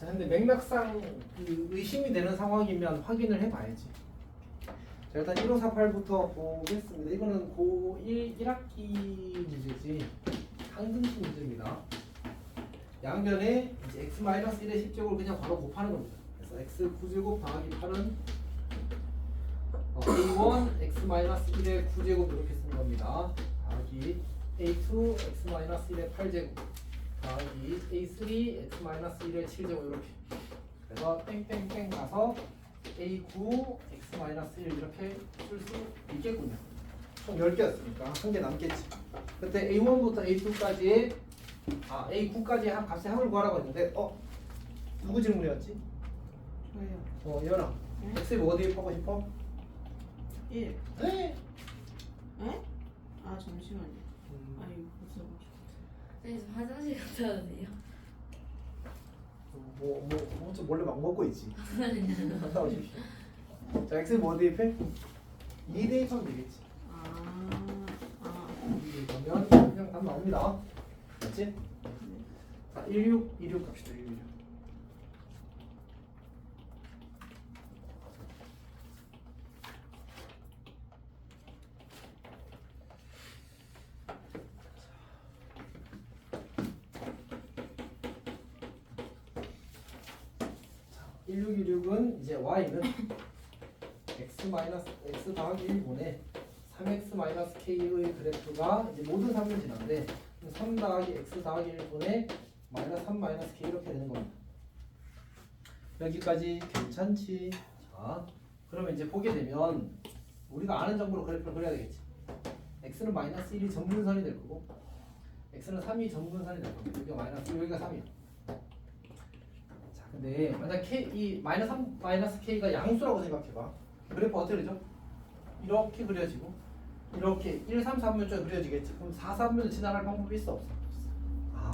자, 근데 맥락상 그 의심이 되는 상황이면 확인을 해봐야지. 자, 일단 1548부터 보겠습니다. 이거는 고1 1학기 문제지. 항등식 문제입니다. 양변에 이제 x-1의 10제곱을 그냥 바로 곱하는 겁니다. 그래서 x 9제곱 더하기 8은 a1 x-1의 9제곱 이렇게 쓰는 겁니다. 더하기 a2 x-1의 8제곱 더하기 a3 x-1의 7제곱 이렇게. 그래서 땡땡땡 가서 a9 x-1 이렇게 쓸 수 있겠군요. 총 10개였으니까 한 개 남겠지. 그때 a1부터 a2까지의 a9까지 한 값의 합을 구하라고 했는데 누구 질문이었지? 저요. 얘랑 네? x 뭐 어디 하고 싶어? 1. 네. 에? 아 잠시만요. 아니 무슨 선생님 저 화장실 갔다 와도 돼요? 좀 몰래 막 먹고 있지. 갔다 오십시오. 자, x 뭐 대입해? 2 대입하면 되겠지. 그러면 그냥 답 나옵니다. 맞지? 자, 16 갑시다. 16. 자, 1616은 이제 y는 x 더하기 1분의 3x-k의 그래프가 이제 모든 3을 지나는데 3 더하기 x 더하기 1분의 마이너스 3 마이너스 k 이렇게 되는 겁니다. 여기까지 괜찮지? 자, 그러면 이제 보게 되면 우리가 아는 정보로 그래프를 그려야 되겠지. x는 마이너스 1이 정분선이 될 거고 x는 3이 정분선이 될 겁니다. 여기가 마이너스 1, 여기가 3이야. 자, 근데 만약 이 마이너스 3 마이너스 k가 양수라고 생각해봐. 그래프 어떻게 그리죠? 이렇게 그려지고 이렇게 1, 3, 3면적이 그려지겠지. 그럼 4, 3면 지나갈 방법이 있어 없어?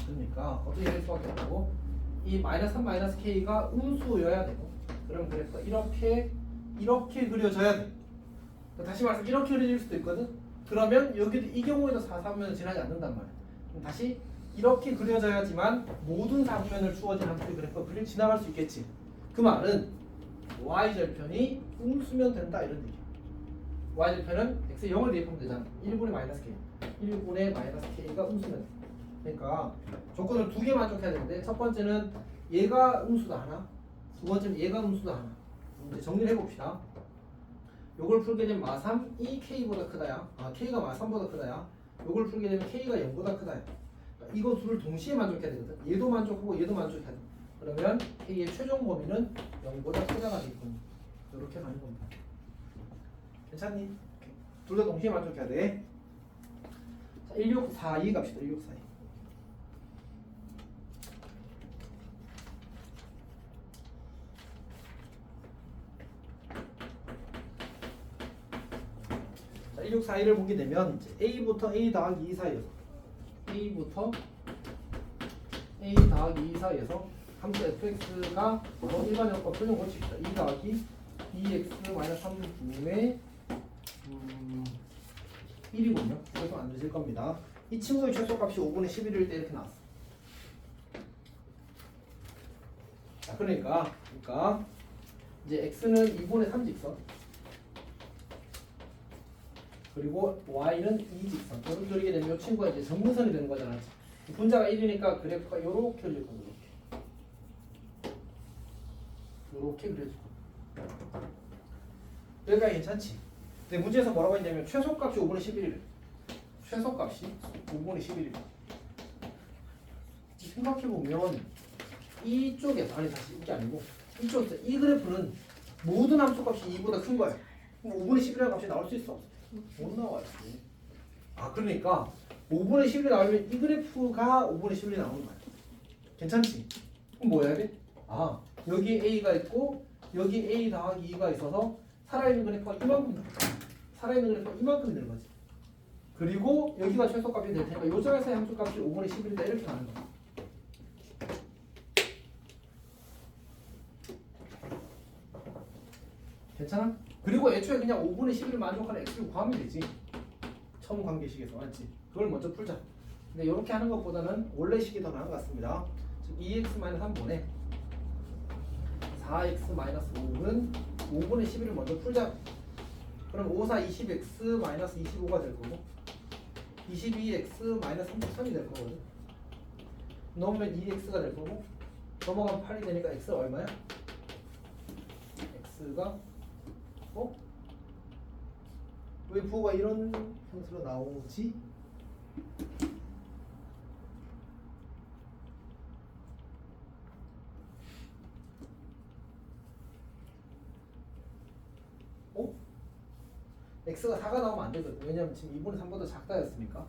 그러니까 어떻게 될 수밖에 없고 이 마이너스 3, 마이너스 k가 음수여야 되고 그럼 그래프가 이렇게 그려져야 돼. 다시 말해서 이렇게 그려질 수도 있거든. 그러면 여기도 이 경우에도 4, 3면을 지나지 않는단 말이야. 그럼 다시 이렇게 그려져야지만 모든 4분면을 주어진 함수의 그래프가 지나갈 수 있겠지. 그 말은 y절편이 음수면 된다 이런 얘기야. y절편은 x에 0을 대입하면 되잖아. 1분의 마이너스 k 1분의 마이너스 k가 음수면 돼. 그러니까 조건을 두 개 만족해야 되는데 첫 번째는 얘가 음수다 하나, 두 번째는 얘가 음수다 하나. 이제 정리를 해봅시다. 요걸 풀게 되면 마3 이 k보다 크다야. k가 마3보다 크다야. 요걸 풀게 되면 k가 0보다 크다야. 그러니까 이거 둘을 동시에 만족해야 되거든. 얘도 만족하고 얘도 만족해야 돼. 그러면 k의 최종 범위는 0보다 크다가 되겠군. 이렇게 가는 겁니다. 괜찮니? 둘 다 동시에 만족해야 돼. 자, 1642 갑시다. 1642. 자, 1642를 보게 되면 a부터 a 더하기 2 사이에서 a부터 a 더하기 2 사이에서 함수 fx가 바로 일반형과 표준 고칩시다. 2 더하기 2x 마이너스 3분의 1이군요. 그래서 안 되실 겁니다. 이 친구의 최소값이 5분의 11일 때 이렇게 나왔어. 자, 그러니까 이제 x는 2분의 3직선 그리고 y는 2직선. 이렇게 그리게 되면 이 친구가 이제 정분선이 되는 거잖아. 분자가 1이니까 그래프가 이렇게 그려질 거고 이렇게 그려질 거고. 여기가 괜찮지? 근데 문제에서 뭐라고 했냐면 최소값이 5분의 11이래. 최소값이 5분의 11이래. 생각해보면 이쪽에서 다시 이게 아니고 이쪽에서 이 그래프는 모든 함수값이 2보다 큰 거야. 그럼 5분의 11이라는 값이 나올 수 있어? 못 나와요. 그러니까 5분의 11이 나오면 이 그래프가 5분의 11이 나오는 거야. 괜찮지? 그럼 뭐 해야 돼? 여기 a가 있고 여기 a 더하기 2가 있어서 살아있는 그래프가 이만큼 돼. 살아있는 그래프가 이만큼 되는 거지. 그리고 여기가 최소값이 될 테니까 요 점에서의 함수값이 5분의 11이다 이렇게 가는 거야. 괜찮아? 그리고 애초에 그냥 5분의 11을 만족하는 x를 구하면 되지. 처음 관계식에서 맞지? 그걸 먼저 풀자. 근데 이렇게 하는 것보다는 원래 식이 더 나은 것 같습니다. 즉 2x-3분의 4x 마이너스 5는 5분의 11을 먼저 풀자. 그럼 5, 4, 20x 마이너스 25가 될 거고 22x 마이너스 33이 될 거거든. 넣으면 2x가 될 거고 넘어가면 8이 되니까 x가 얼마야? x가 왜 부호가 이런 형태로 나오지? x가 4가 나오면 안 되거든. 왜냐면 지금 2분의 3보다 작다였으니까.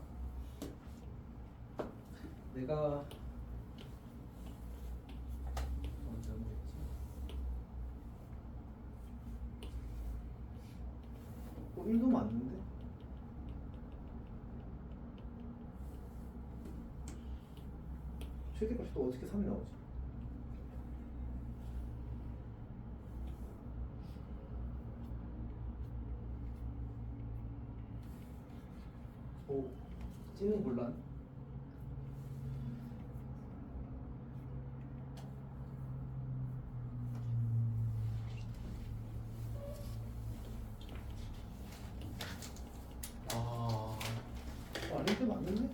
내가 언제 했지? 1도 맞는데? 최대값이 또 어떻게 3이 나오지? 오, 찌는 곤란. 아닐 때 맞는데?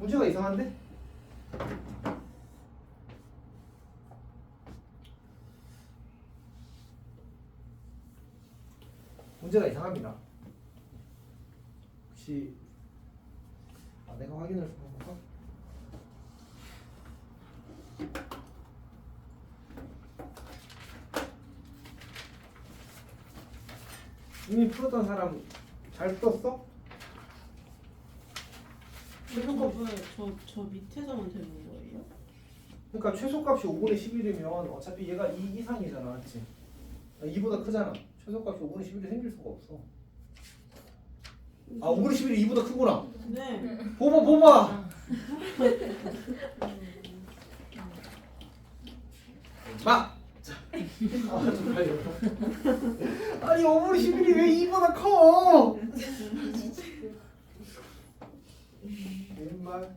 문제가 이상한데? 문제가 이상합니다. 혹시 내가 확인을 해볼까? 이미 풀었던 사람 잘 풀었어? 최소값 저 밑에서만 되는 거예요? 그러니까 최소값이 5분의 11이면 어차피 얘가 2 이상이잖아, 맞지? 2보다 크잖아. 최소값이 5분의 11이 생길 수가 없어. 아, 5분의 11이 2보다 크구나. 네. 봐봐. 마. 자. 좀 빨리. 아니 5분의 11이 왜 2보다 커? 정말.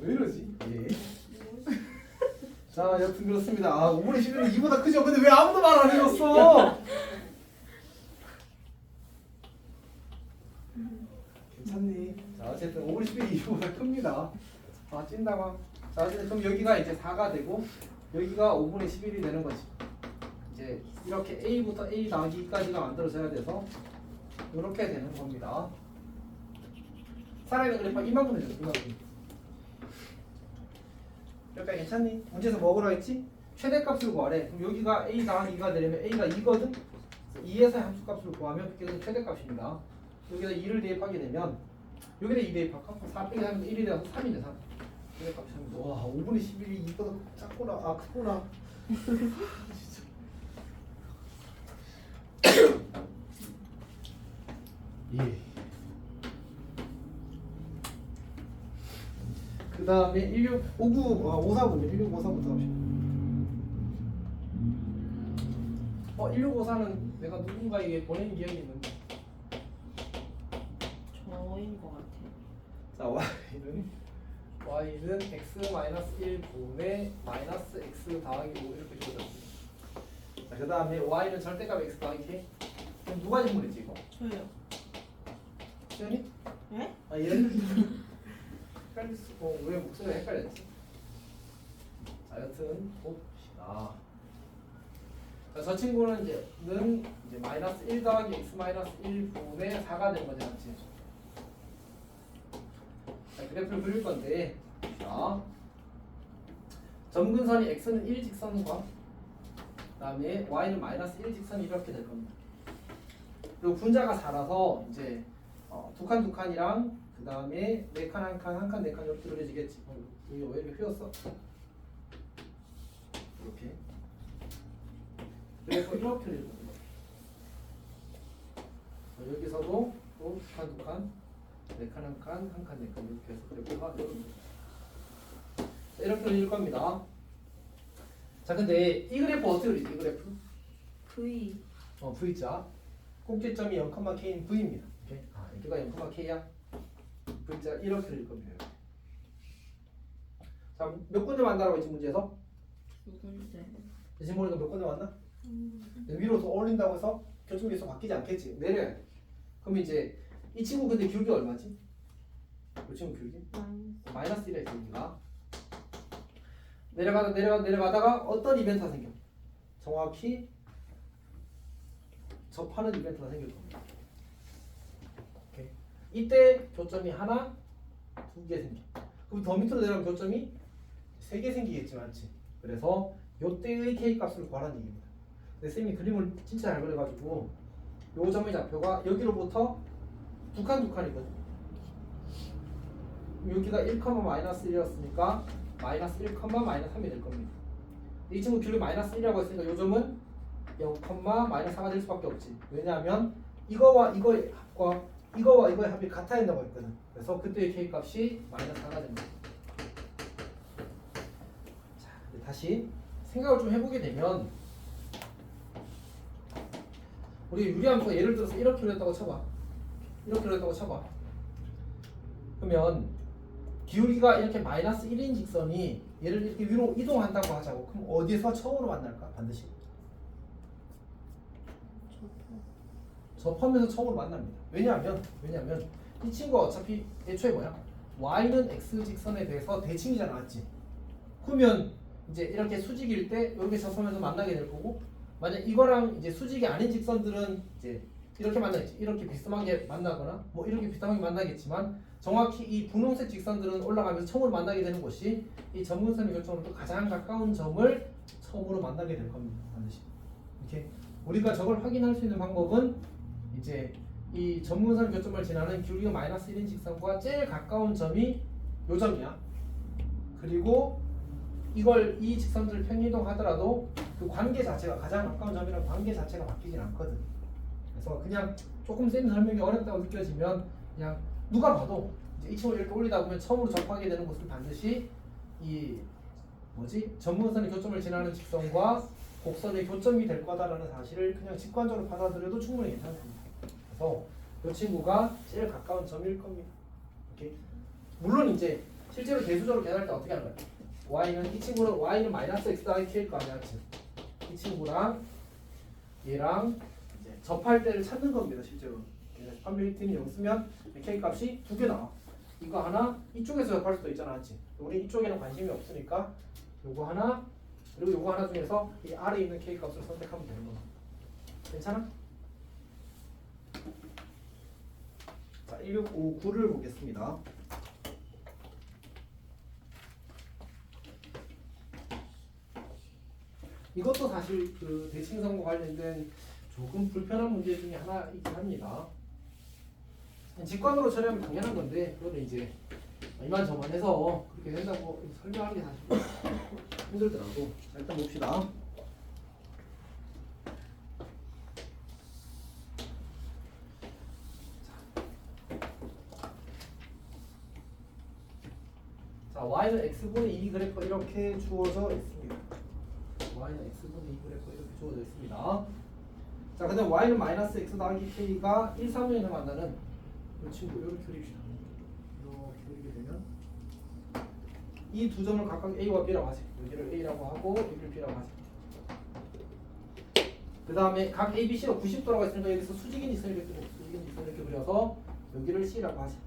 왜 이러지? 예. 자, 여튼 그렇습니다. 5분의 11은 2보다 크죠? 근데 왜 아무도 말 안 해줬어? 괜찮니? 자, 어쨌든 5분의 11이 2보다 큽니다. 찐다고. 자, 어쨌든 그럼 여기가 이제 4가 되고 여기가 5분의 11이 되는 거지. 이제 이렇게 A부터 A 더하기 2까지가 만들어져야 돼서 이렇게 되는 겁니다. 사람의 그래프가 이만큼 되죠. 이만큼. 여기까지 괜찮니? 문제에서 뭐라 했지? 최대값을 구하래. 그럼 여기가 A 더하기 2가 되려면 A가 2거든? 2에서 함수값을 구하면 그게 최대값입니다. 여기다 2를 대입하게 되면 여기다 2 대입할까? 4 빼기 3은 1이 돼서 3이 돼. 3. 최대값이 3. 와, 5분의 11이 이거보다 작구나. 크구나. 예. 그 다음에 1654부터 1654 1654는 내가 누군가에게 보낸 기억이 있는데. 저인 것 같아요. 자, y는 x-1분의 마이너스 x 더하기 5 이렇게 주어졌습니다. 자, 그 다음에 y는 절대값 x 더하기 k. 그럼 누가 질문했지 이거? 저요. 시연이? 네? 얘는 헷갈릴 수, 왜 목소리가 헷갈렸지? 자, 여튼 봅시다. 자, 저 친구는 이제 마이너스 1 더하기 x 마이너스 1분의 4가 된 거지, 맞지? 자, 그래프를 그릴 건데, 자, 점근선이 x는 1직선과 그다음에 y는 마이너스 1직선이 이렇게 될 겁니다. 그리고 분자가 4라서 이제 두 칸이랑 그 다음에 네 칸 한 칸 네 칸 이렇게 그려지겠지. 여기 왜 이렇게 휘었어? 이렇게. 그래서 이렇게 그릴 겁니다. 여기서도 또 두 칸, 네 칸 한 칸 네 칸 이렇게 해서 그래프가 이렇게 그릴 겁니다. 자, 근데 이 그래프 어떻게 그리지? 이 그래프? V. V자. 꼭지점이 0,K인 V입니다. 이렇게. 여기가 0,K야. V자 이렇게 그릴 겁니다. 자, 몇 군데 만나라고 했지 문제에서? 두 군데. 지금 보니까 몇 군데 만나? 위로 더 올린다고 해서 교점계수 바뀌지 않겠지. 내려야 돼. 그럼 이제 이 친구 근데 기울기 얼마지? 이 친구 기울기? 마이너스 1에 있으니까 내려가다가 어떤 이벤트가 생겨? 정확히 접하는 이벤트가 생길 겁니다. 오케이. 이때 교점이 하나, 두 개 생겨. 그럼 더 밑으로 내려가면 교점이 세 개 생기겠지, 맞지? 그래서 요때의 K 값을 구하라는 얘기입니다. 근데 쌤이 그림을 진짜 잘 그려가지고 요 점의 좌표가 여기로부터 두 칸이거든. 여기가 1,-1이었으니까 마이너스 1, 마이너스 3이 될 겁니다. 이 친구 기울기 마이너스 1이라고 했으니까 요 점은 0, 마이너스 4가 될 수밖에 없지. 왜냐하면 이거와 이거의 합과 이거와 이거의 합이 같아야 된다고 했거든. 그래서 그때의 K 값이 마이너스 4가 됩니다. 자, 다시 생각을 좀 해보게 되면 우리 유리함수가 예를 들어서 이렇게 그렸다고 쳐봐. 이렇게 그렸다고 쳐봐. 그러면 기울기가 이렇게 마이너스 1인 직선이 얘를 이렇게 위로 이동한다고 하자고. 그럼 어디에서 처음으로 만날까? 반드시 접하면서 처음으로 만납니다. 왜냐하면 이 친구가 어차피 애초에 뭐야? y는 x 직선에 대해서 대칭이잖아, 맞지? 그러면 이제 이렇게 수직일 때 이렇게 접하면서 만나게 될 거고, 만약 이거랑 이제 수직이 아닌 직선들은 이제 이렇게 만나겠지. 이렇게 비스듬하게 만나거나 뭐 이렇게 비스듬하게 만나겠지만 정확히 이 분홍색 직선들은 올라가면서 처음으로 만나게 되는 곳이 이 점근선의 교점으로 가장 가까운 점을 처음으로 만나게 될 겁니다. 반드시. 이렇게 우리가 저걸 확인할 수 있는 방법은 이제 이 점근선 교점을 지나는 기울기가 마이너스 1인 직선과 제일 가까운 점이 요 점이야. 그리고 이걸 이 직선들을 평이동하더라도 그 관계 자체가 가장 가까운 점이랑 관계 자체가 바뀌진 않거든. 그래서 그냥 조금 쌤 설명이 어렵다고 느껴지면 그냥 누가 봐도 이제 이 친구를 이렇게 올리다 보면 처음으로 접하게 되는 곳은 반드시 이 점근선의 교점을 지나는 직선과 곡선의 교점이 될 거다라는 사실을 그냥 직관적으로 받아들여도 충분히 괜찮습니다. 그래서 이 친구가 제일 가까운 점일 겁니다. 이렇게 물론 이제 실제로 대수적으로 계산할 때 어떻게 하는 거야? y는 이 친구는 y는 마이너스 x 더하기 k일 거 아니야, 그치? 이 친구랑 얘랑 이제 접할 때를 찾는 겁니다, 실제로. 판별히트는 0 쓰면 k 값이 두 개 나와. 이거 하나 이쪽에서 접할 수도 있잖아, 그치? 우리 이쪽에는 관심이 없으니까 요거 하나 그리고 요거 하나 중에서 이 아래에 있는 k 값을 선택하면 되는 거야. 괜찮아? 자, 1659를 보겠습니다. 이것도 사실 그 대칭선과 관련된 조금 불편한 문제 중에 하나이긴 합니다. 직관으로 처리하면 당연한 건데 그거는 이제 이만저만 해서 그렇게 된다고 설명하는 게 사실 힘들더라고. 자, 일단 봅시다. 자, y는 x분의 2 그래프 이렇게 주어져 있습니다. y는 x분의 2 그래프 이렇게 주어져 있습니다. 자, 그 다음 y는 마이너스 x 더하기 k가 1, 3년에서 만나는 이 친구 이렇게 그립시다. 이렇게 그리게 되면 이 두 점을 각각 a와 b라고 하세요. 여기를 a라고 하고 여기를 b라고 하세요. 그 다음에 각 a, b, c가 90도라고 했으니까 여기서 수직인 직선을 이렇게 그려서 여기를 c라고 하세요.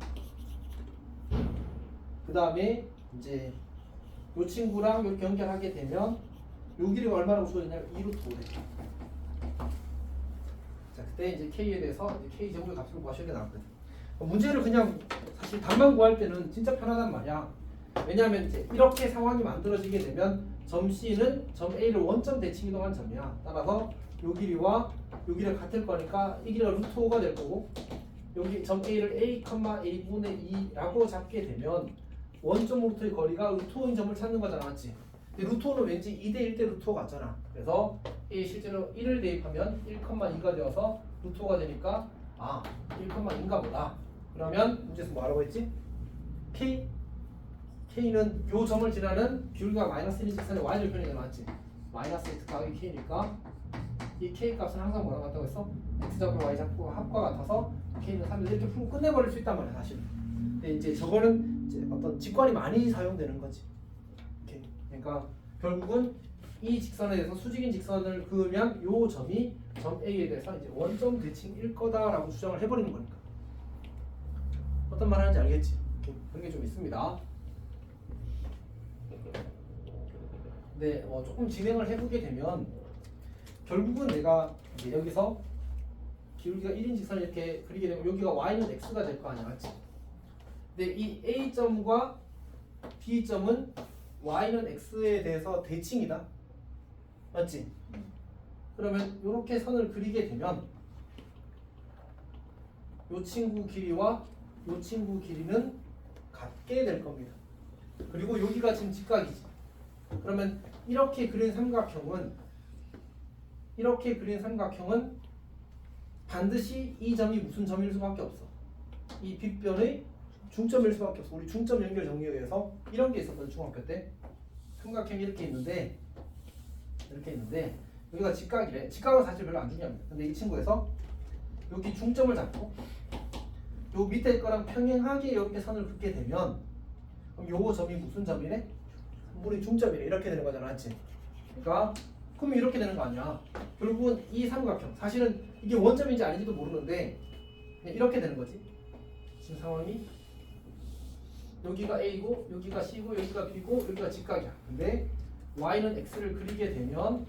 그 다음에 이제 이 친구랑 이렇게 연결하게 되면 요 길이가 얼마라고 주어지냐면 2루트 5래. 자, 그때 이제 k에 대해서 이제 k 제곱의 값을 구하셔야 나왔거든. 문제를 그냥 사실 답만 구할 때는 진짜 편하단 말이야. 왜냐하면 이제 이렇게 상황이 만들어지게 되면 점 C는 점 A를 원점 대칭 이동한 점이야. 따라서 요 길이와 요 길이가 같을 거니까 이 길이가 루트 5가 될 거고 여기 점 A를 A, A분의 2라고 잡게 되면 원점으로부터의 거리가 루트 5인 점을 찾는 거잖아, 맞지? 근데 루트 5는 왠지 2대 1대 루트 5 같잖아. 그래서 A 실제로 1을 대입하면 1,2가 되어서 루트 5가 되니까 1,2인가 보다. 그러면 문제에서 뭐라고 했지? K는 요 점을 지나는 기울기가 마이너스 1인 직선의 y를 표현해 놨지. 마이너스 x 더하기 k니까 이 k 값은 항상 뭐라고 같다고 했어? x 잡고 y 잡고 합과 같아서 k는 3을 이렇게 풀고 끝내버릴 수 있단 말이야, 사실. 근데 이제 저거는 이제 어떤 직관이 많이 사용되는 거지. 그러니까 결국은 이 직선에 대해서 수직인 직선을 그으면 요 점이 점 A에 대해서 이제 원점 대칭일 거다라고 주장을 해버리는 거니까. 어떤 말 하는지 알겠지? 그런 게 좀 있습니다. 네, 조금 진행을 해보게 되면 결국은 내가 이제 여기서 기울기가 1인 직선을 이렇게 그리게 되면 여기가 y는 x가 될 거 아니야, 맞지? 근데 이 A점과 B점은 y는 x에 대해서 대칭이다, 맞지? 그러면 이렇게 선을 그리게 되면 이 친구 길이와 이 친구 길이는 같게 될 겁니다. 그리고 여기가 지금 직각이지. 그러면 이렇게 그린 삼각형은 반드시 이 점이 무슨 점일 수밖에 없어. 이 빗변의 중점일 수밖에 없어. 우리 중점 연결 정리에 의해서 이런 게 있었거든, 중학교 때. 삼각형이 이렇게 있는데 여기가 직각이래. 직각은 사실 별로 안 중요합니다. 근데 이 친구에서 여기 중점을 잡고 요 밑에 거랑 평행하게 이렇게 선을 긋게 되면 그럼 요 점이 무슨 점이래? 우리 중점이래. 이렇게 되는 거잖아, 맞지? 그러니까 그럼 이렇게 되는 거 아니야. 결국은 이 삼각형 사실은 이게 원점인지 아닌지도 모르는데 그냥 이렇게 되는 거지. 지금 상황이 여기가 A고 여기가 C고 여기가 B고 여기가 직각이야. 근데 Y는 X를 그리게 되면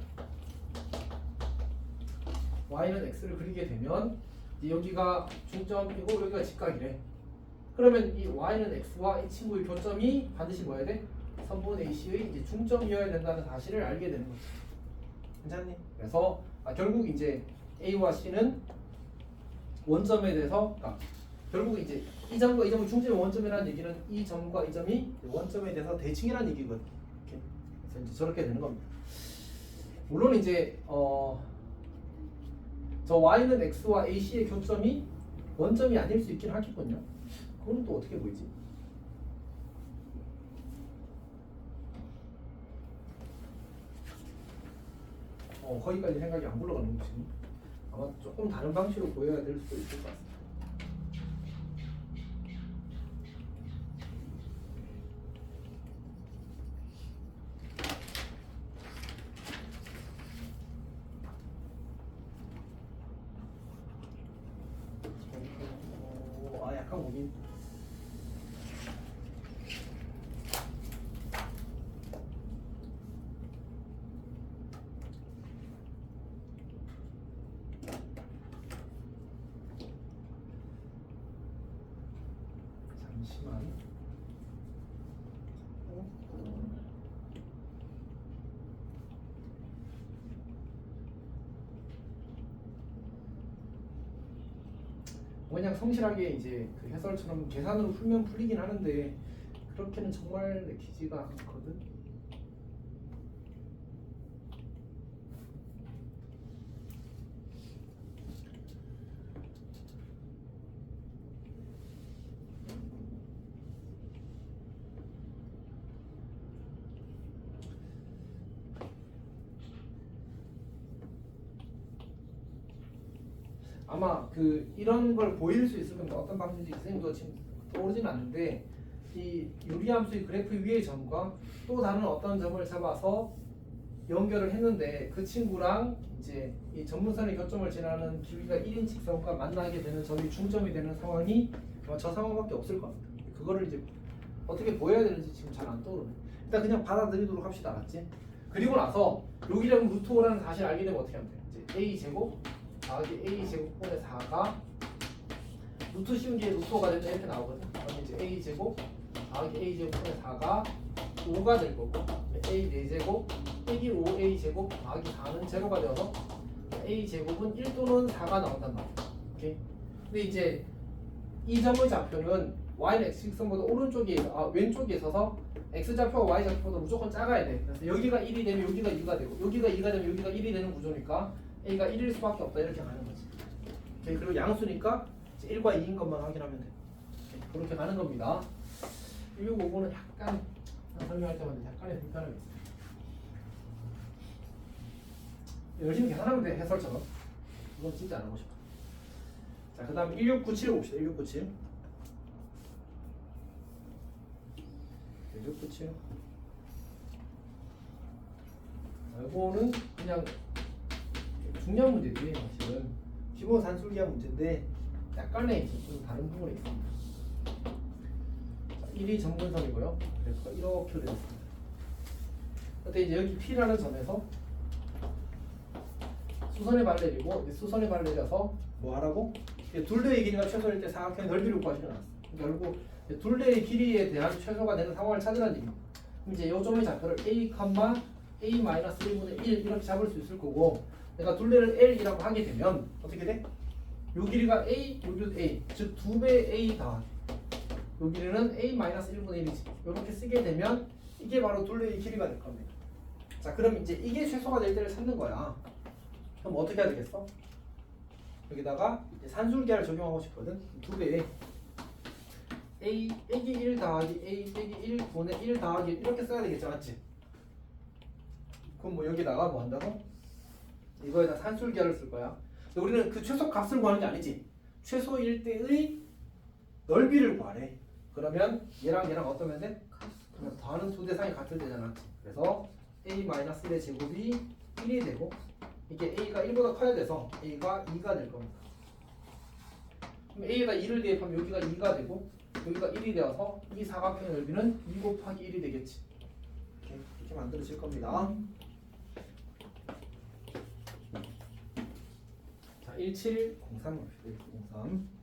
이제 여기가 중점이고 여기가 직각이래. 그러면 이 Y는 X와 이 친구의 교점이 반드시 뭐여야 돼? 선분 AC의 이제 중점이어야 된다는 사실을 알게 되는 거지. 괜찮니? 그래서 결국 이제 A와 C는 원점에 대해서 결국 이제 이 점과 이 점의 중점이 원점이라는 얘기는 이 점과 이 점이 원점에 대해서 대칭이라는 얘기거든. 이렇게. 그래서 이제 저렇게 되는 겁니다. 물론 이제 저 Y는 X와 AC의 교점이 원점이 아닐 수 있긴 하겠군요. 그건 또 어떻게 보이지? 거기까지 생각이 안 굴러가는 거지. 아마 조금 다른 방식으로 보여야 될 수도 있을 것 같습니다. 약간 오긴. 잠시만. 그냥 성실하게 이제 그 해설처럼 계산으로 풀면 풀리긴 하는데 그렇게는 정말 내키지가 않거든. 아마 그 이런 걸 보일 수 있을 겁니다. 어떤 방식인지 선생님도 지금 떠오르진 않는데 이 유리함수의 그래프 위의 점과 또 다른 어떤 점을 잡아서 연결을 했는데 그 친구랑 이제 이 전문선의 교점을 지나는 길이가 1인 직선과 만나게 되는 점이 중점이 되는 상황이 아마 저 상황밖에 없을 겁니다. 그거를 이제 어떻게 보여야 되는지 지금 잘 안 떠오르네. 일단 그냥 받아들이도록 합시다, 맞지? 그리고 나서 여기랑 루트 5라는 사실을 알게 되면 어떻게 하면 돼? 이제 a 제곱 더하기 a 제곱분의 4가 루트 씌운 뒤에 루트 5가 된다 이렇게 나오거든. 그럼 이제 a 제곱 더하기 a 제곱분의 4가 5가 될 거고 a 4제곱 빼기 5a 제곱 더하기 4는 제로가 되어서 a 제곱은 1 또는 4가 나온단 말이야. 오케이. 근데 이제 이 점의 좌표는 y는 x직선보다 왼쪽에 있어서 x좌표와 y좌표보다 무조건 작아야 돼. 그래서 여기가 1이 되면 여기가 2가 되고 여기가 2가 되면 여기가 1이 되는 구조니까 a가 1일 수밖에 없다 이렇게 가는 거지. 오케이. 그리고 양수니까 이제 1과 2인 것만 확인하면 돼. 오케이. 그렇게 가는 겁니다. 이 부분은 약간 설명할 때마다 약간의 불편함이 있어요. 열심히 계산하면 돼, 해설처럼. 이건 진짜 안 하고 싶어. 자, 그 다음 1697 봅시다. 1697 1697 이거는 그냥 중요한 문제지 사실은 기본 산술기하 문제인데 약간의 이제 좀 다른 부분이 있습니다. 자, 1이 점근선이고요. 그래서 이렇게 되었습니다. 근데 이제 여기 P라는 점에서 수선의 발레리고 수선의 발레려서 뭐 하라고? 둘레의 길이가 최소일 때 사각형의 넓이를 구하시면 나왔어. 결국 둘레의 길이에 대한 최소가 되는 상황을 찾으라는 얘기입니다. 그럼 이제 요 점의 좌표를 a, a-1분의 1 이렇게 잡을 수 있을 거고 내가 둘레를 L이라고 하게 되면 어떻게 돼? 요 길이가 A, 요기도 A 즉 2배 A 더하기 요 길이는 A-1분의 1이지 이렇게 쓰게 되면 이게 바로 둘레의 길이가 될 겁니다. 자 그럼 이제 이게 최소가 될 때를 찾는 거야. 그럼 어떻게 해야 되겠어? 여기다가 이제 산술기하를 적용하고 싶거든. 2배에 A 빼기 1 더하기 A 빼기 1 분의 1 더하기 이렇게 써야 되겠죠, 맞지? 그럼 뭐 여기다가 뭐 한다고? 이거에다 산술기하를 쓸 거야. 근데 우리는 그 최소 값을 구하는 게 아니지. 최소일 때의 넓이를 구하래. 그러면 얘랑 얘랑 어떠면 돼? 그러면 더하는 두 대상이 같을 때잖아. 그래서 A-1의 제곱이 1이 되고 이게 A가 1보다 커야 돼서 A가 2가 될 겁니다. 그럼 A에다 2를 대입하면 여기가 2가 되고 여기가 1이 되어서 이 사각형의 넓이는 2 곱하기 1이 되겠지. 이렇게 만들어질 겁니다. 자, 1703 봅시다. 1703.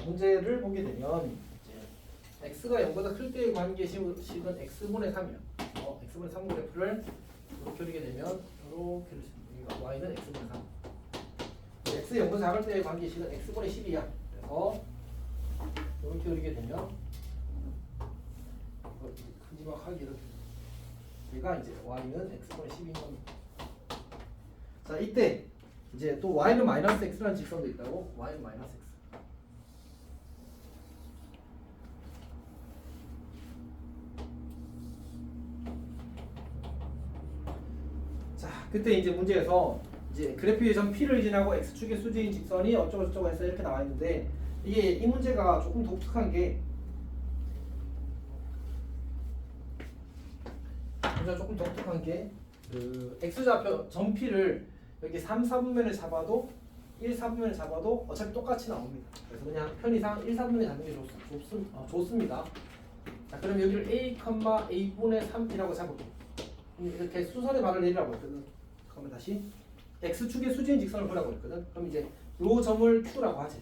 문제를 보게 되면 이제 x가 0보다 클 때의 관계식은 x분의 3이야. x분의 3 그래프를 이렇게 그리게 되면 이렇게 그릴 수 있습니다. y는 x분의 3. x 0보다 작을 때의 관계식은 x분의 10이야. 그래서 이렇게 그리게 되면 큼지막하게 이렇게 얘가 이제 y는 x분의 10인 겁니다. 자 이때 이제 또 y는 마이너스 x라는 직선도 있다고. y는 마이너스 x. 그때 이제 문제에서 이제 그래프의 점 P를 지나고 x축의 수직인 직선이 어쩌고 저쩌고 해서 이렇게 나와 있는데 이게 이 문제가 조금 독특한 게 그 x좌표 점 P를 여기 3, 4분면을 잡아도 1, 4분면을 잡아도 어차피 똑같이 나옵니다. 그래서 그냥 편의상 1, 4분면에 잡는 게 좋습니다. 자 그럼 여기를 a, a분의 3이라고 잡을게요. 이렇게 수선의 발을 내리라고 했거든. 그러면 다시 x축의 수직인 직선을 보라고 했거든. 그럼 이제 요 점을 q라고 하지.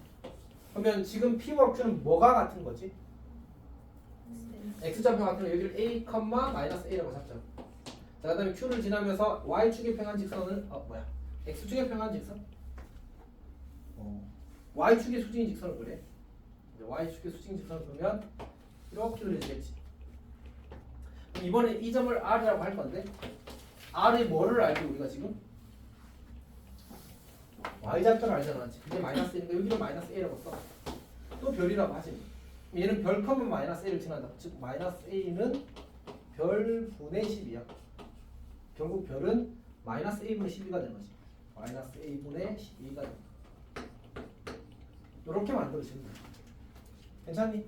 그러면 지금 p와 q는 뭐가 같은 거지? x좌표 같은 거 여기를 a, -a라고 잡자. 자 그다음에 q를 지나면서 y축의 평한 직선을 x축의 평한 직선? y축의 수직인 직선을 그래. y축의 수직인 직선을 보면 이렇게 그려지겠지. 이번에 이 점을 R이라고 할 건데 R의 뭐를 알지 우리가 지금? Y좌표를 알잖아. 그게 마이너스 1인데 여기는 마이너스 A라고 써. 또 별이라고 하지. 얘는 별 커면 마이너스 A를 지난다. 즉 마이너스 A는 별 분의 10이야. 결국 별은 마이너스 A분의 12가 되는 거지. 마이너스 A분의 12가 된다. 이렇게 만들어지는 거야. 괜찮니?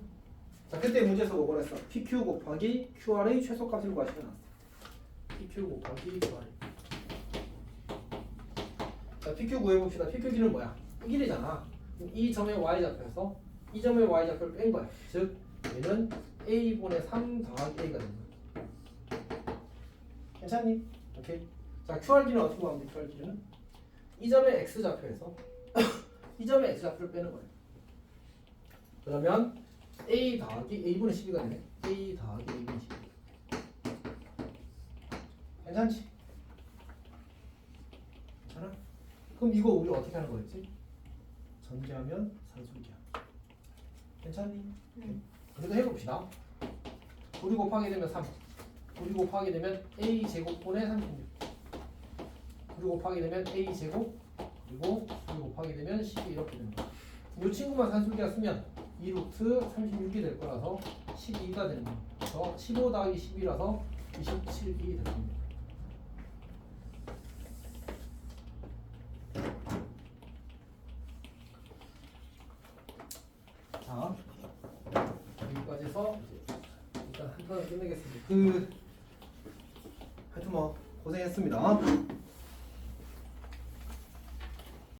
자, 그때 문제에서 뭐 그랬어? PQ 곱하기 QR의 최소값을 구하시면 나왔어. PQ 곱하기 QR. 자, PQ 구해봅시다. PQ기는 뭐야? 이 길이잖아. 이 점의 Y좌표에서 이 점의 Y좌표를 뺀 거야. 즉, 얘는 A분의 3 더하기 A가 되는 거야. 괜찮니? 오케이. 자, QR기는 어떻게 구하면 돼? QR기는? 이 점의 X좌표에서 이 점의 X좌표를 빼는 거야. 그러면 A 더하기 A분의 12가 되네. A 더하기 A분의 12. 괜찮지? 괜찮아? 그럼 이거 우리 어떻게 하는 거였지? 전개하면 산술기하. 괜찮니? 그래도 해봅시다. 우리 곱하게 되면 3. 우리 곱하게 되면 A 제곱분의 36. 우리 곱하게 되면 A 제곱 그리고 우리 곱하게 되면 12 이렇게 됩니다. 이 친구만 산술기하 쓰면 2루트 36이 될 거라서 12가 되는 거예요. 그래서 15 더하기 10이라서 27기 됩니다. 자, 여기까지 해서 이제 일단 한 판을 끝내겠습니다. 하여튼 뭐 고생했습니다.